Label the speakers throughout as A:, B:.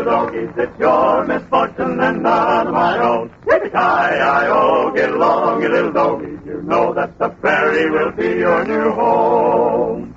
A: doggies, it's your misfortune and none of my own. Yippee-ki-yi-o, get along, you little doggies. You know that the prairie will be your new home.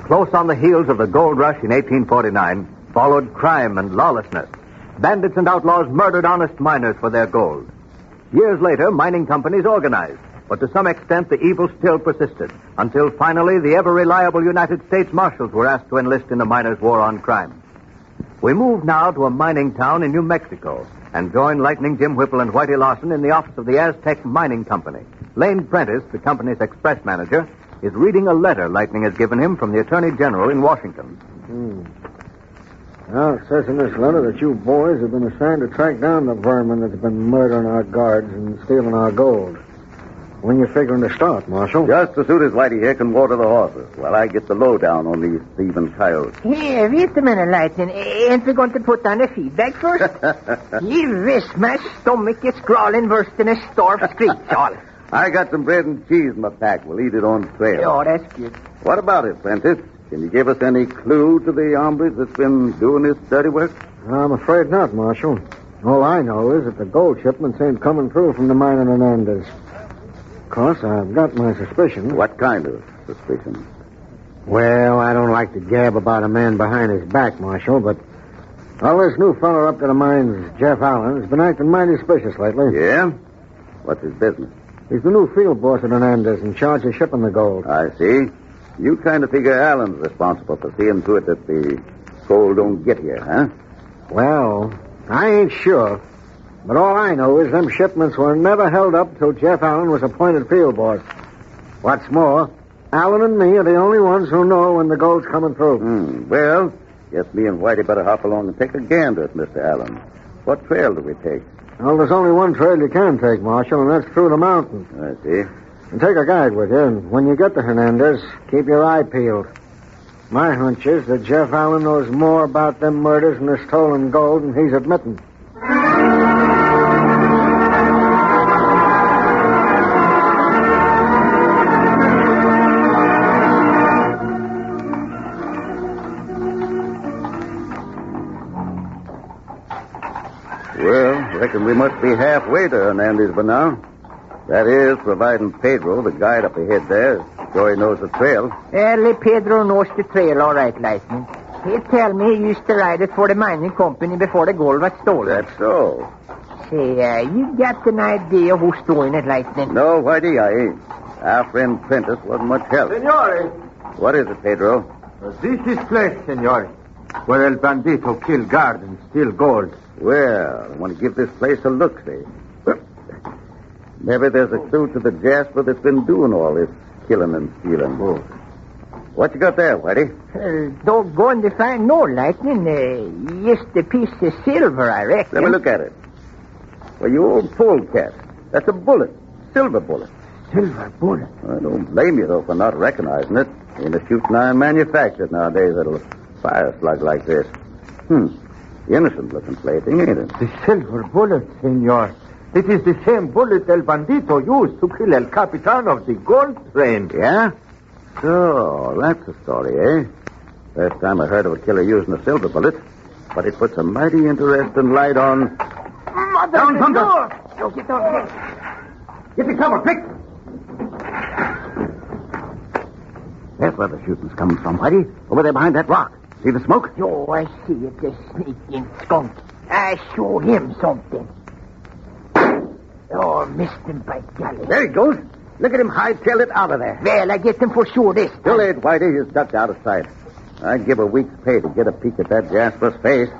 B: Close on the heels of the gold rush in 1849 followed crime and lawlessness. Bandits and outlaws murdered honest miners for their gold. Years later, mining companies organized, but to some extent the evil still persisted, until finally the ever-reliable United States Marshals were asked to enlist in the miners' war on crime. We move now to a mining town in New Mexico and join Lightning Jim Whipple and Whitey Larson in the office of the Aztec Mining Company. Lane Prentice, the company's express manager, is reading a letter Lightning has given him from the Attorney General in Washington.
C: Well, it says in this letter that you boys have been assigned to track down the vermin that's been murdering our guards and stealing our gold. When you figuring to start, Marshal?
D: Just as soon as Whitey here can water the horses, while I get the lowdown on these thieving coyotes.
E: Here, wait a minute, Lightning. Ain't we going to put on the feedback first? You wish my stomach is crawling worse than a starved screech, all.
D: I got some bread and cheese in my pack. We'll eat it on the trail.
E: Oh, that's good.
D: What about it, Prentice? Can you give us any clue to the hombres that's been doing this dirty work?
C: I'm afraid not, Marshal. All I know is that the gold shipments ain't coming through from the mine in Hernandez. Of course, I've got my suspicions.
D: What kind of suspicions?
C: Well, I don't like to gab about a man behind his back, Marshal, but this new fella up to the mines, Jeff Allen, has been acting mighty suspicious lately.
D: Yeah? What's his business?
C: He's the new field boss at Hernandez in charge of shipping the gold.
D: I see. You kind of figure Allen's responsible for seeing to it that the gold don't get here, huh?
C: Well, I ain't sure. But all I know is them shipments were never held up till Jeff Allen was appointed field boss. What's more, Allen and me are the only ones who know when the gold's coming through.
D: Well, guess me and Whitey better hop along and take a gander at Mr. Allen. What trail do we take?
C: Well, there's only one trail you can take, Marshal, and that's through the mountains.
D: I see.
C: And take a guide with you, and when you get to Hernandez, keep your eye peeled. My hunch is that Jeff Allen knows more about them murders and the stolen gold than he's admitting.
D: Well, reckon we must be halfway to Hernandez by now. That is, providing Pedro, the guide up ahead there, sure he knows the trail.
E: Early Pedro knows the trail all right, Lightning. He tell me he used to ride it for the mining company before the gold was stolen.
D: That's so.
E: Say, you got an idea who's doing it, Lightning?
D: No, Whitey, I ain't. Our friend Prentice wasn't much help.
F: Senores!
D: What is it, Pedro?
F: This is place, senores, where El Bandito kill guard and steal gold.
D: Well, I want to give this place a look-see. Maybe there's a clue to the Jasper that's been doing all this killing and stealing.
F: Oh.
D: What you got there, Whitey?
E: Doggone if I know, Lightning. Just a piece of silver, I reckon.
D: Let me look at it. Well, you old polecat. That's a bullet. Silver bullet.
E: Silver bullet?
D: I don't blame you, though, for not recognizing it. Ain't a shooting iron manufactured nowadays that'll fire a slug like this. Innocent-looking plaything, ain't it?
F: The silver bullet, senor. It is the same bullet El Bandito used to kill El Capitan of the gold train.
D: Yeah? So, that's the story, eh? First time I heard of a killer using a silver bullet. But it puts a mighty interesting light on...
E: Mother
D: Down, Thunder!
E: Oh, get down.
D: Get the cover, quick! There's where the shooting's coming from, Whitey. Over there behind that rock. See the smoke?
E: Oh, I see it, the sneaking skunk. I show him something. Oh, Oh, missed him, by golly.
D: There he goes. Look at him hightail it out of there.
E: Well, I get him for sure this
D: Too late, Whitey. He's ducked out of sight. I'd give a week's pay to get a peek at that Jasper's face.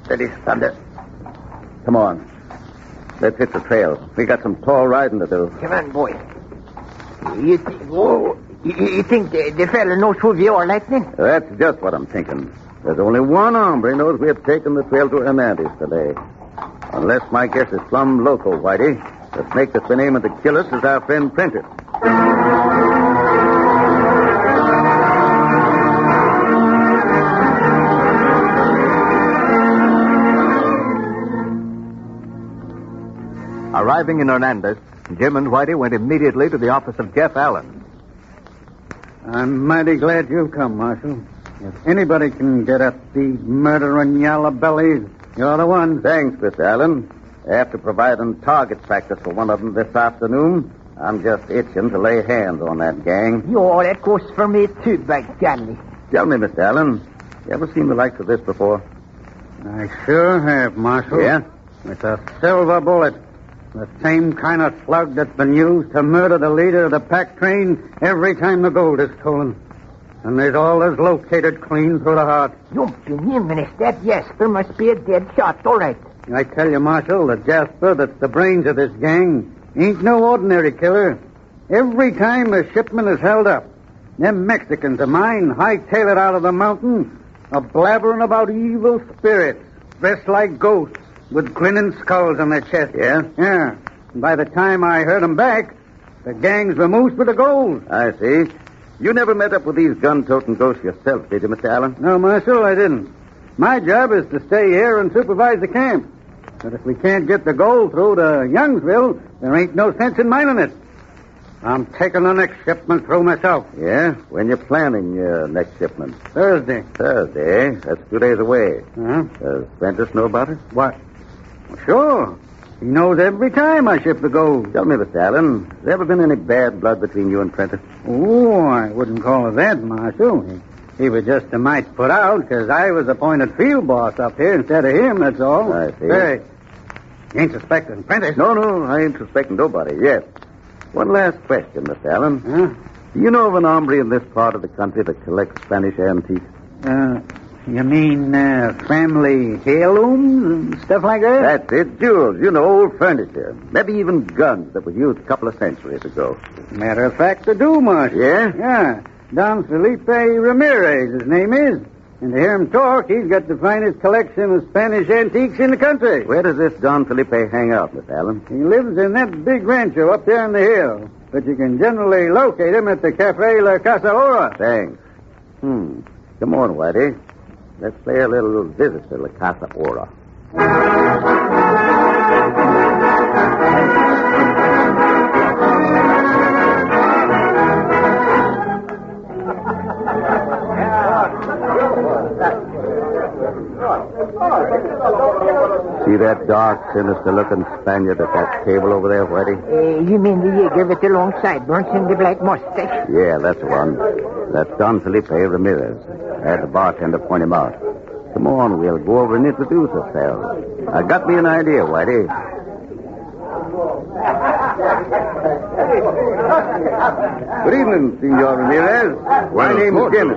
D: Steady, thunder. Come on. Let's hit the trail. We got some tall riding to do.
E: Come on, boy. You think the fella knows who we are, Lightning?
D: That's just what I'm thinking. There's only one hombre knows we have taken the trail to Hernandez today. Unless my guess is plumb local, Whitey. The snake that's been aiming to kill us is our friend Prentice.
B: Arriving in Hernandez, Jim and Whitey went immediately to the office of Jeff Allen.
C: I'm mighty glad you've come, Marshal. If anybody can get at these murdering yellow bellies, you're the one.
D: Thanks, Mr. Allen. After providing target practice for one of them this afternoon, I'm just itching to lay hands on that gang.
E: Yo, that goes for me, too, by golly.
D: Tell me, Mr. Allen, you ever seen the likes of this before?
C: I sure have, Marshal.
D: Yeah?
C: It's a silver bullet. The same kind of slug that's been used to murder the leader of the pack train every time the gold is stolen. And there's all that's located clean through the heart.
E: You mean that Jasper must be a dead shot, all right.
C: I tell you, Marshal, that Jasper, that's the brains of this gang, ain't no ordinary killer. Every time a shipment is held up, them Mexicans of mine hightail it out of the mountain, blabbering about evil spirits, dressed like ghosts, with grinning skulls on their chests.
D: Yeah?
C: Yeah. And by the time I heard them back, the gang's vamoosed with the gold.
D: I see. You never met up with these gun-toting ghosts yourself, did you, Mr. Allen?
C: No, Marshal, I didn't. My job is to stay here and supervise the camp. But if we can't get the gold through to Youngsville, there ain't no sense in mining it. I'm taking the next shipment through myself.
D: Yeah? When you're planning your next shipment?
C: Thursday.
D: Thursday, eh? That's 2 days away.
C: Uh-huh.
D: Does Prentice know about it?
C: What? Well, sure. He knows every time I ship the gold.
D: Tell me, Mr. Allen, has there ever been any bad blood between you and Prentice?
C: Oh, I wouldn't call it that, Marshal. He was just a mite put out because I was appointed field boss up here instead of him, that's all.
D: I see.
C: Hey, you ain't suspecting Prentice?
D: No, I ain't suspecting nobody yet. One last question, Mr. Allen.
C: Huh?
D: Do you know of an hombre in this part of the country that collects Spanish antiques?
C: You mean family heirlooms and stuff like that?
D: That's it, jewels. You know, old furniture. Maybe even guns that were used a couple of centuries ago.
C: Matter of fact, I do, Marshal.
D: Yeah?
C: Yeah. Don Felipe Ramirez, his name is. And to hear him talk, he's got the finest collection of Spanish antiques in the country.
D: Where does this Don Felipe hang out, Miss Allen?
C: He lives in that big rancho up there on the hill. But you can generally locate him at the Cafe La Casa Ora.
D: Thanks. Come on, Whitey. Let's pay a little visit to La Casa Ora. See that dark, sinister-looking Spaniard at that table over there, Whitey?
E: You mean the Jaeger with the long sideburns and the black mustache?
D: Yeah, that's the one. That's Don Felipe Ramirez. I had the bartender point him out. Come on, we'll go over and introduce ourselves. I got me an idea, Whitey. Good evening, Senor Ramirez. My name is Jim.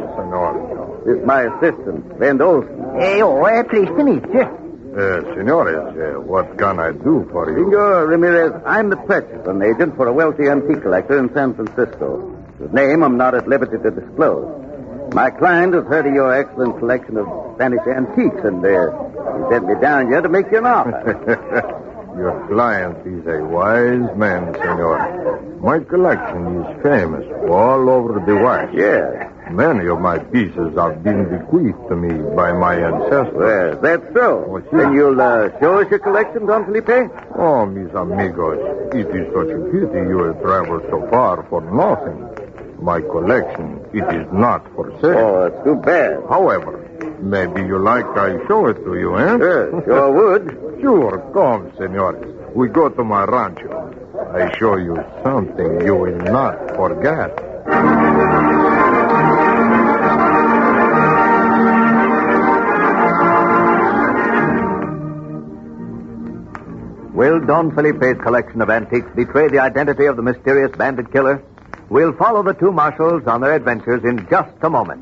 D: This is my assistant, Ben Olson.
E: Pleased to meet you.
A: Senores, what can I do for you?
D: Senor Ramirez, I'm the purchasing agent for a wealthy antique collector in San Francisco. His name I'm not at liberty to disclose. My client has heard of your excellent collection of Spanish antiques, and he sent me down here to make you an offer.
A: Your client is a wise man, senor. My collection is famous all over the West.
D: Yeah.
A: Many of my pieces have been bequeathed to me by my ancestors.
D: Well, that's so.
A: Oh, sí.
D: Then you'll show us your collection, Don Felipe?
A: Oh, mis amigos, it is such a pity you have traveled so far for nothing. My collection, it is not for sale.
D: Oh, it's too bad.
A: However, maybe you like I show it to you, eh?
D: Sure would.
A: Sure, come, senores. We go to my rancho. I show you something you will not forget.
B: Will Don Felipe's collection of antiques betray the identity of the mysterious bandit killer? We'll follow the two marshals on their adventures in just a moment.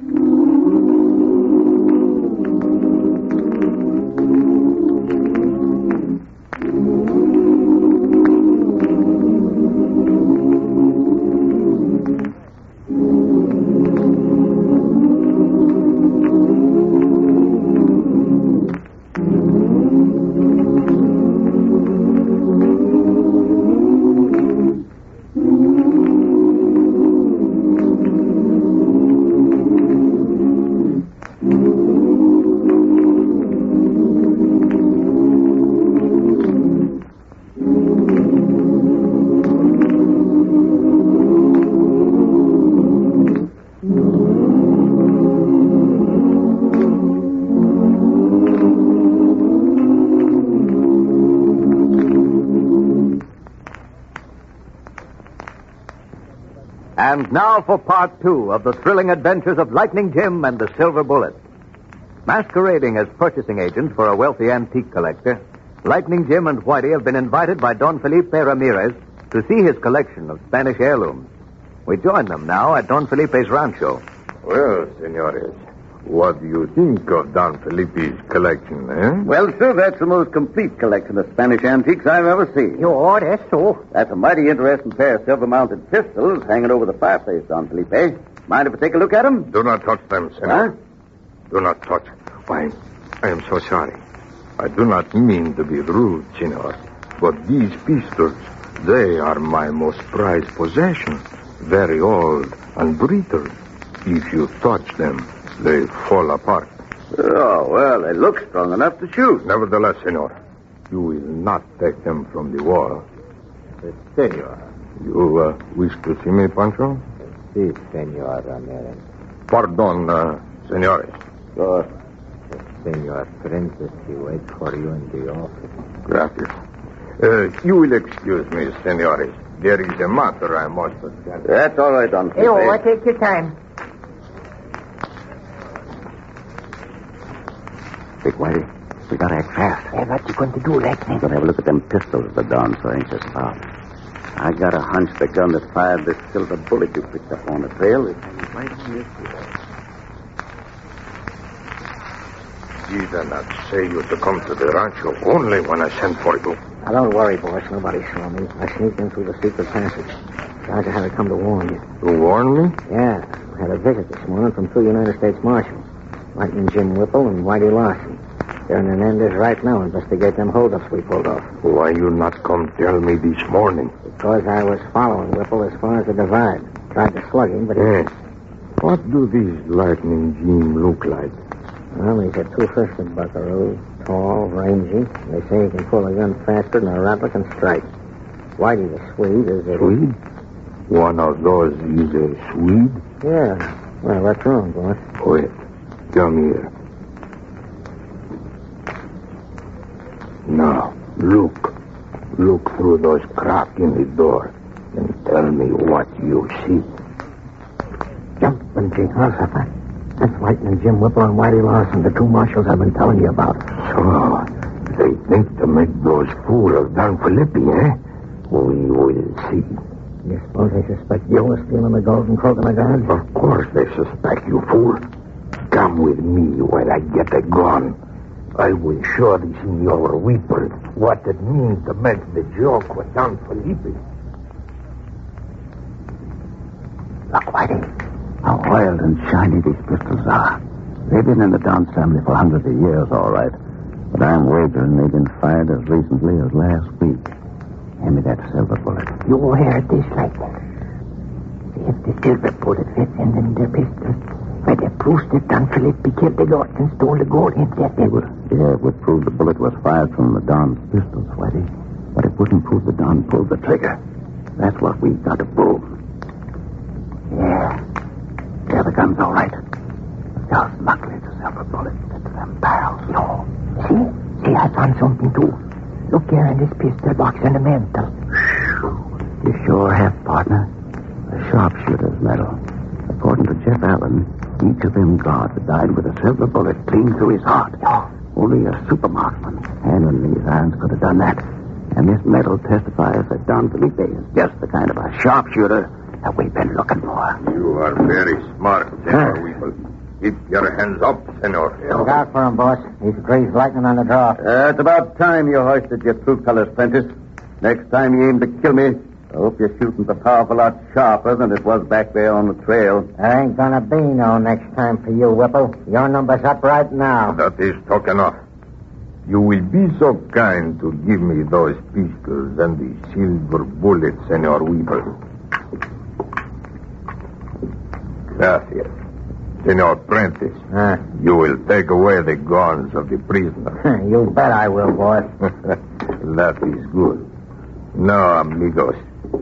B: And now for part 2 of the thrilling adventures of Lightning Jim and the Silver Bullet. Masquerading as purchasing agents for a wealthy antique collector, Lightning Jim and Whitey have been invited by Don Felipe Ramirez to see his collection of Spanish heirlooms. We join them now at Don Felipe's rancho.
F: Well, senores, what do you think of Don Felipe's collection, eh?
D: Well, sir, that's the most complete collection of Spanish antiques I've ever seen.
E: Oh, that's so.
D: That's a mighty interesting pair of silver-mounted pistols hanging over the fireplace, Don Felipe. Mind if I take a look at them?
F: Do not touch them, senor.
D: Huh?
F: Do not touch. Why, I am so sorry. I do not mean to be rude, senor, but these pistols, they are my most prized possession. Very old and brittle. If you touch them, they fall apart.
D: Oh, well, they look strong enough to shoot.
F: Nevertheless, senor, you will not take them from the wall.
C: Senor.
F: You wish to see me, Pancho?
C: Si, Senor Ramirez.
F: Pardon, senores.
D: Sure.
C: Senor Princess, he waits for you in the office.
F: Gracias. You will excuse me, senores. There is a matter I must attend.
D: That's all right, Don Felipe.
E: Hey, oh, take your time.
D: Big Whitey, we gotta act fast.
E: Hey, what you going to do, Lightning?
D: I'm gonna have a look at them pistols the Don's so anxious about. I got a hunch the gun that fired this silver bullet you picked up on the trail is right on this here.
F: Did I not say you to come to the rancho only when I sent for you?
C: Now, don't worry, boss. Nobody saw me. I sneaked in through the secret passage. Sergeant had to come to warn you.
F: To warn me?
C: Yeah. I had a visit this morning from 2 United States Marshals. Lightning Jim Whipple and Whitey Larson. They're in Hernandez right now investigate them holdups we pulled off.
F: Why you not come tell me this morning?
C: Because I was following Whipple as far as the divide. Tried to slug him, but he...
F: Yes. What do these Lightning Jim look like?
C: Well, he's a two-fisted buckaroo. Tall, rangy. They say he can pull a gun faster than a rattler can strike. Whitey the Swede is a...
F: Swede? One of those is a Swede?
C: Yeah. Well, what's wrong, boss?
F: Wait. Come here. Now, look. Look through those cracks in the door and tell me what you see.
C: Jumping Jehoshaphat. That's Lightning Jim Whipple and Whitey Larson, the two marshals I've been telling you about.
F: So, they think to make those fools of Don Felipe, eh? We will see.
C: You suppose they suspect you of stealing the golden croak and the guards?
F: Of course they suspect you, fool. Come with me while I get a gun. I will show the Senor Whipple what it means to make the joke with Don Felipe.
D: Look, Whitey. How oiled and shiny these pistols are. They've been in the Don's family for hundreds of years, all right. But I'm wagering they've been fired as recently as last week. Hand me that silver bullet.
E: You hear this, Lightning. See if the silver bullet fits in their pistols. But it proves that Don Felipe killed the Lord and stole the gold himself.
D: It would prove the bullet was fired from the Don's pistols, Whitey. But it wouldn't prove the Don pulled the trigger. That's what we've got to prove. Yeah. Yeah, the gun's all right. Just luckily the silver bullet into them barrels.
E: No. See, I found something too. Look here in this pistol box on the mantel.
D: You sure have, partner. A sharpshooter's medal. According to Jeff Allen, each of them guards died with a silver bullet clean through his heart.
E: No.
D: Only a super marksman, hand in these irons, could have done that. And this medal testifies that Don Felipe is just the kind of a sharpshooter that we've been looking for.
F: You are very smart, Senor Whipple. Keep your hands up, Senor.
C: Look out for him, boss. He's greased lightning on the draw.
D: It's about time you hoisted your true colors, Prentice. Next time you aim to kill me, I hope your shooting's a powerful lot sharper than it was back there on the trail.
C: There ain't gonna be no next time for you, Whipple. Your number's up right now.
F: That is talk enough. You will be so kind to give me those pistols and the silver bullets, Senor Whipple. Gracias. Senor Prentice, you will take away the guns of the prisoner.
C: You bet I will, boss.
F: That is good. Now, amigos,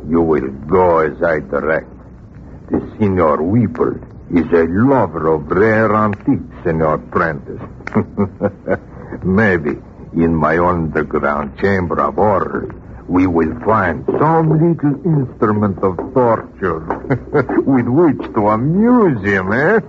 F: you will go as I direct. The Senor Whipple is a lover of rare antiques, Senor Prentice. Maybe in my underground chamber of horrors, we will find some little instrument of torture with which to amuse him, eh?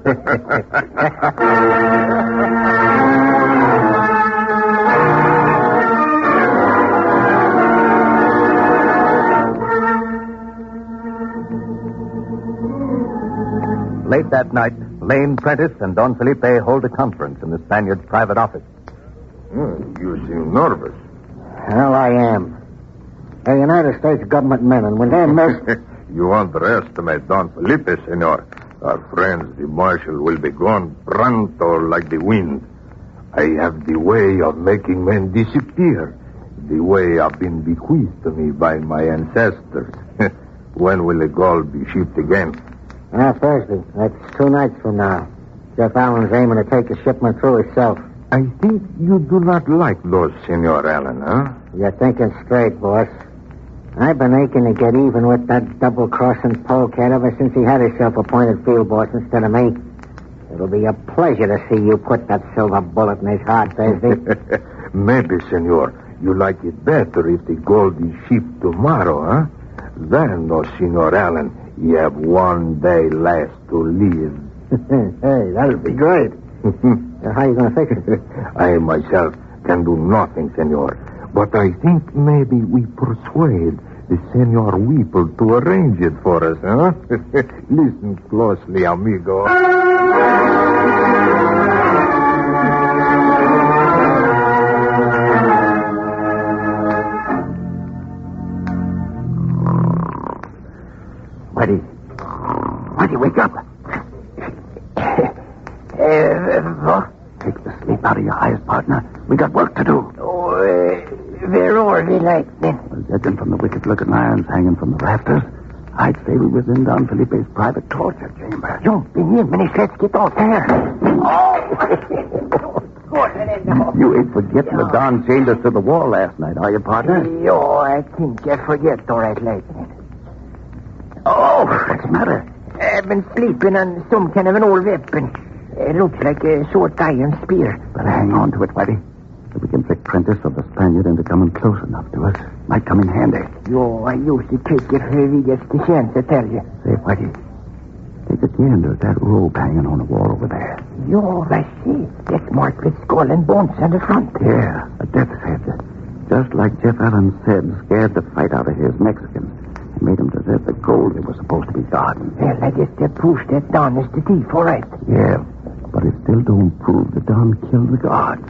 B: Late that night, Lane Prentice and Don Felipe hold a conference in the Spaniard's private office.
F: You seem nervous.
C: Hell, I am. They're United States government men, and when they miss...
F: You underestimate Don Felipe, senor. Our friends, the marshal, will be gone pronto like the wind. I have the way of making men disappear. The way I've been bequeathed to me by my ancestors. When will the gold be shipped again?
C: Thursday. That's 2 nights from now. Jeff Allen's aiming to take the shipment through himself.
F: I think you do not like those, Senor Allen, huh?
C: You're thinking straight, boss. I've been aching to get even with that double-crossing polecat ever since he had his self-appointed field boss instead of me. It'll be a pleasure to see you put that silver bullet in his heart, Thursday.
F: Maybe, senor, you like it better if the gold is shipped tomorrow, huh? Then, Senor Allen, you have 1 day less to live.
C: Hey, that'll be great. How are you going to fix it?
F: I myself can do nothing, senor. But I think maybe we persuade the Senor Whipple to arrange it for us, huh? Listen closely, amigo.
D: Whitey, wake up. Take the sleep out of your eyes, partner. We got work to do.
E: Where are we, Lightning?
D: Well, judging from the wicked-looking irons hanging from the rafters, I'd say we was in Don Felipe's private torture chamber.
E: Jump in here, Minnie. Let's get out there. Oh!
D: You ain't forgetting the Don chained us to the wall last night, are you, partner?
E: Yo, I think I forget, all right, Lightning.
D: Oh, what's the matter?
E: I've been sleeping on some kind of an old weapon. It looks like a short iron spear.
D: Better hang on to it, Whitey. If we can trick Prentice or the Spaniard into coming close enough to us, might come in handy.
E: Yo, I used to trick if we get the chance, I tell you.
D: Say, Whitey, take a gander at that robe hanging on the wall over there.
E: Yo, I see. It's marked with skull and bones on the front.
D: Yeah, a death's head. Just like Jeff Allen said, scared the fight out of his Mexicans. It made them desert the gold they were supposed to be guarding.
E: Well, I guess that proves that Don is the thief, all right.
D: Yeah, but it still don't prove that Don killed the guards.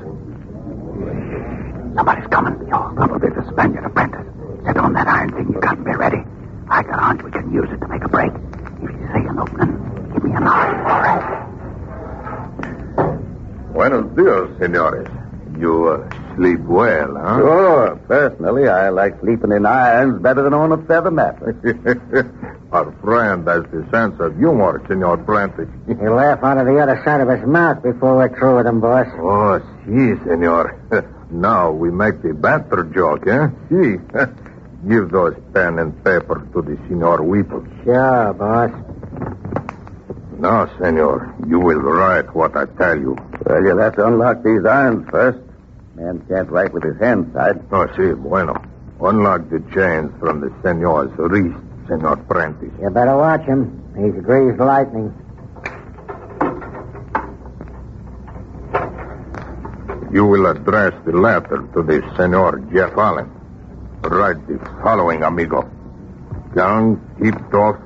D: Somebody's coming. Yo, probably the Spaniard apprentice. Sit on that iron thing you got and be ready. I got a hunch we can use it to make a break. If you see an opening, give me a nod. All right.
F: Buenos dias, senores. You sleep well, huh?
D: Sure. Personally, I like sleeping in irons better than on a feather mattress.
F: Our friend has the sense of humor, Senor Prentice.
C: He'll laugh out of the other side of his mouth before we're through with him, boss.
F: Oh, si, senor. Now we make the better joke, eh? Si. Give those pen and paper to the Senor Whipple.
C: Sure, boss.
F: Now, senor, you will write what I tell you.
D: Well, you'll have to unlock these irons first. Man can't write with his hands tied.
F: Oh, si, bueno. Unlock the chains from the senor's wrist, Senor Prentice.
C: You better watch him. He's greased lightning.
F: You will address the letter to the Senor Jeff Allen. Write the following, amigo. Gang tipped off.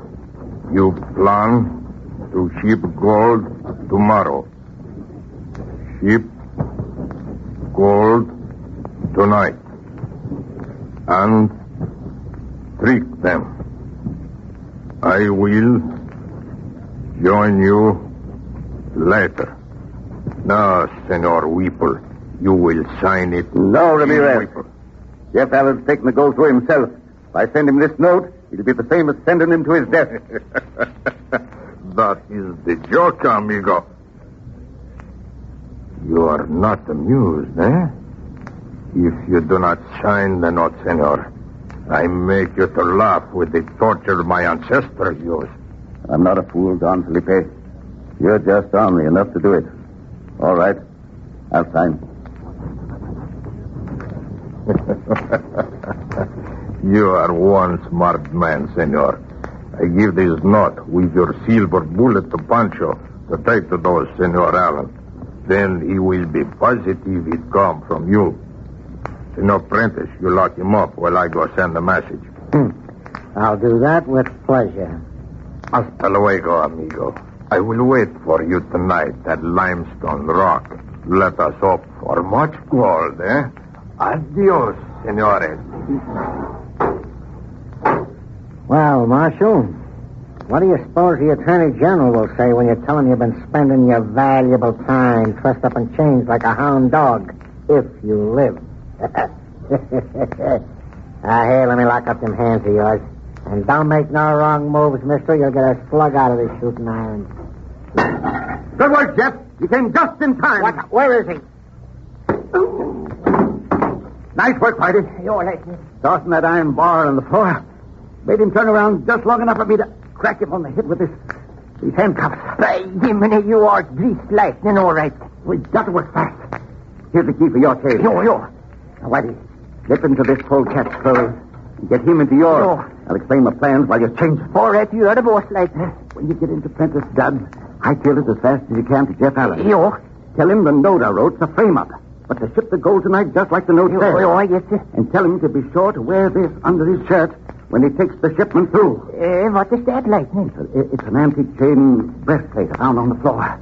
F: You plan to ship gold tomorrow. Ship gold tonight. And trick them. I will join you later. Now, Senor Whipple, you will sign it.
D: No, Ramirez. Jeff Allen's taking the gold to himself. If I send him this note, it'll be the same as sending him to his death.
F: That is the joke, amigo. You are not amused, eh? If you do not sign the note, senor, I make you to laugh with the torture my ancestors used.
D: I'm not a fool, Don Felipe. You're just ornery enough to do it. All right. I'll sign.
F: You are one smart man, senor. I give this note with your silver bullet to Pancho to take to those Senor Allen. Then he will be positive it come from you. Senor Prentice, you lock him up while I go send the message.
C: I'll do that with pleasure.
F: Hasta luego, amigo. I will wait for you tonight at Limestone Rock. Let us hope for much gold, eh? Adios, senores.
C: Well, Marshal, what do you suppose the Attorney General will say when you tell him you've been spending your valuable time dressed up in chains like a hound dog, if you live? Here, let me lock up them hands of yours. And don't make no wrong moves, mister. You'll get a slug out of this shooting iron.
D: Good work, Jeff. You came just in time.
C: Where is he?
D: Nice work, Whitey.
E: You're Lightning.
D: Tossing that iron bar on the floor. Made him turn around just long enough for me to crack him on the head with these handcuffs.
E: By Jiminy, you are greased Lightning, all right.
D: We got to work fast. Here's the key for your case.
E: Yo.
D: Now, Whitey, slip into this polecat's clothes and get him into yours.
E: Yo.
D: I'll explain my plans while you're changing.
E: All right, you're the boss, Lightning.
D: When you get into Prentice Duds, hightail it as fast as you can to Jeff Allen.
E: Yo.
D: Tell him the note I wrote's a frame-up, but to ship the gold tonight just like the note says.
E: Yo, I get you.
D: And tell him to be sure to wear this under his shirt when he takes the shipment through.
E: What is that, Lightning?
D: It's an antique chain breastplate found on the floor.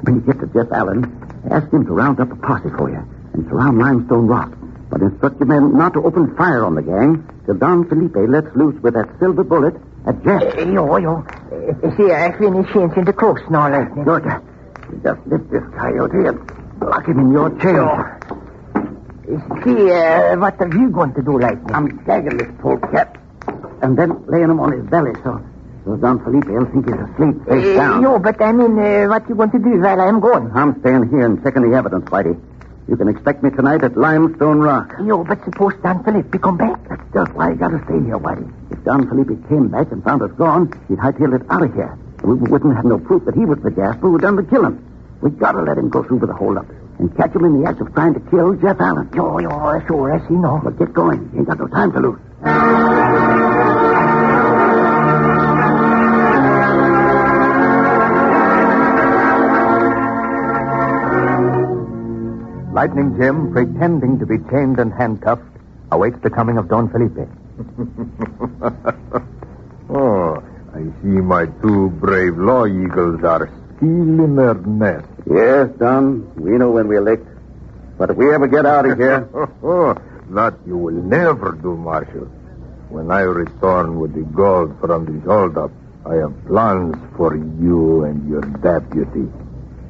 D: When you get to Jeff Allen, ask him to round up a posse for you and surround Limestone Rock. But instruct your men not to open fire on the gang till Don Felipe lets loose with that silver bullet at Jeff.
E: Yo. See, I finish changing the clothes now, Lightning.
D: Good. You just lift this coyote and lock him in your chair.
E: See, what are you going to do, Lightning?
D: I'm gagging this polecat and then laying him on his belly so Don Felipe will think he's asleep face down.
E: Yo, but I mean, what you going to do while I'm gone?
D: I'm staying here and checking the evidence, Whitey. You can expect me tonight at Limestone Rock.
E: Yo, but suppose Don Felipe come back?
D: That's just why I got to stay here, Whitey. If Don Felipe came back and found us gone, he'd hightail it out of here. We wouldn't have no proof that he was the Jasper who done the killing. We got to let him go through with the holdup and catch him in the act of trying to kill Jeff Allen.
E: Yo, sure, I see now.
D: But get going. You ain't got no time to lose.
B: Lightning Jim, pretending to be chained and handcuffed, awaits the coming of Don Felipe.
F: Oh, I see my two brave law eagles are still in their nest.
D: Yes, Don. We know when we're licked. But if we ever get out of here...
F: That you will never do, Marshal. When I return with the gold from this holdup, I have plans for you and your deputy.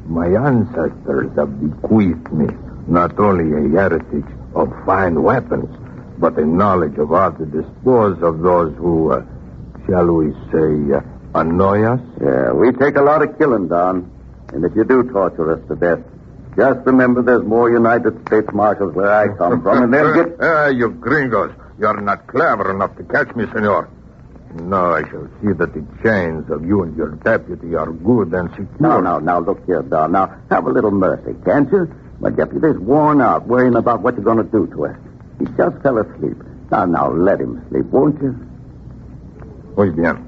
F: My ancestors have bequeathed me not only a heritage of fine weapons, but a knowledge of how to dispose of those who, shall we say, annoy us.
D: Yeah, we take a lot of killing, Don. And if you do torture us to death, just remember there's more United States Marshals where I come from, and they'll get...
F: You gringos, you're not clever enough to catch me, senor. No, I shall see that the chains of you and your deputy are good and secure.
D: Now, look here, Don. Now, have a little mercy, can't you? My deputy's worn out worrying about what you're going to do to us. He just fell asleep. Now, let him sleep, won't you?
F: Muy bien.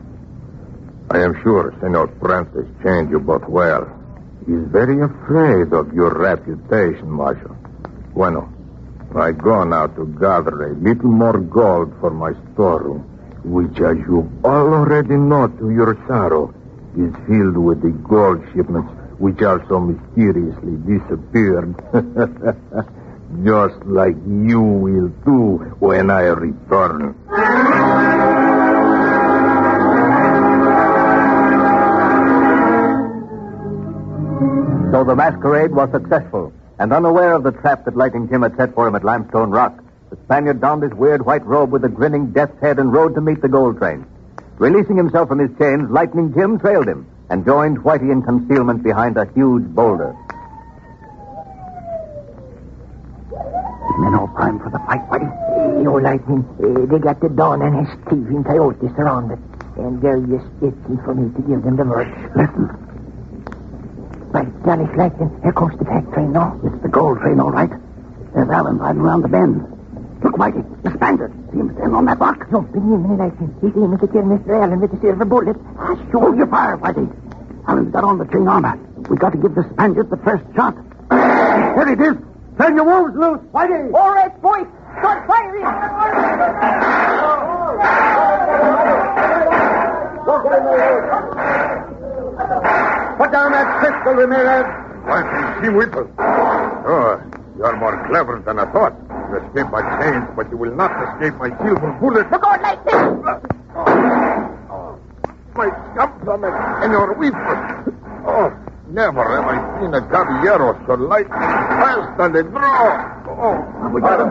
F: I am sure Senor Prentice chained you both well. He's very afraid of your reputation, Marshal. Bueno, I go now to gather a little more gold for my storeroom, which, as you all already know to your sorrow, is filled with the gold shipments which are so mysteriously disappeared. Just like you will too when I return.
B: So the masquerade was successful, and unaware of the trap that Lightning Jim had set for him at Limestone Rock, the Spaniard donned his weird white robe with a grinning death's head and rode to meet the gold train. Releasing himself from his chains, Lightning Jim trailed him and joined Whitey in concealment behind a huge boulder.
C: Men all primed for the fight, Whitey.
E: Your Lightning, they got the Don and his thieving coyotes surrounded, and they're just itching for me to give them the word.
C: Listen.
E: By golly, Lightning, here comes the pack train now.
C: It's the gold train, all right. There's Allen riding around the bend. Look, Whitey, the Spaniard. See him standing on that rock?
E: Jumping in, Lightning. He's aiming to kill Mr. Allen with a silver bullet.
C: Hold your fire, Whitey. Allen's got on the chain armor. We got to give the Spaniard the first shot. There it is. Turn your wolves loose, Whitey.
E: All right, boys. Start firing.
C: Put down that pistol, Ramirez.
F: Lightning Jim Whipple. Oh, you're more clever than I thought. You escaped my chains, but you will not escape my silver bullet.
E: Look out, Lightning.
F: My compliment and your whipple. Oh, never have I seen a caballero so light and fast on the draw. Oh,
C: We got him.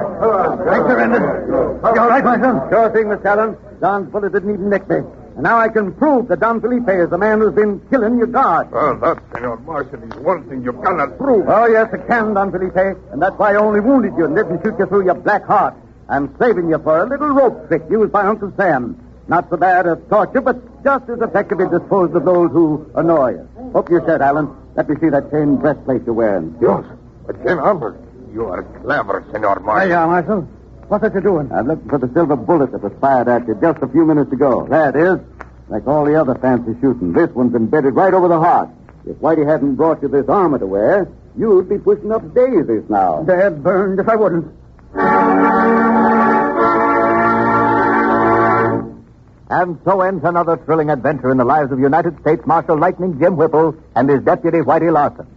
C: Thanks, surrender. You all right, my son? Sure thing, Miss Allen. Don's bullet didn't even nick me. And now I can prove that Don Felipe is the man who's been killing your guard.
F: Well, that, Senor Marshal, is one thing you cannot prove.
C: Oh, yes, I can, Don Felipe. And that's why I only wounded you and didn't shoot you through your black heart. I'm saving you for a little rope trick used by Uncle Sam. Not so bad as torture, but just as effectively disposed of those who annoy you. Hope you're set, Allen. Let me see that chain breastplate you're wearing.
F: Yes, a chain armor. You are clever, Senor Marshal.
C: There you are, Marshal. What's that you're doing? I'm looking for the silver bullet that was fired at you just a few minutes ago. There it is. Like all the other fancy shooting, this one's embedded right over the heart. If Whitey hadn't brought you this armor to wear, you'd be pushing up daisies now. Dead burned if I wouldn't.
B: And so ends another thrilling adventure in the lives of United States Marshal Lightning Jim Whipple and his deputy Whitey Larson.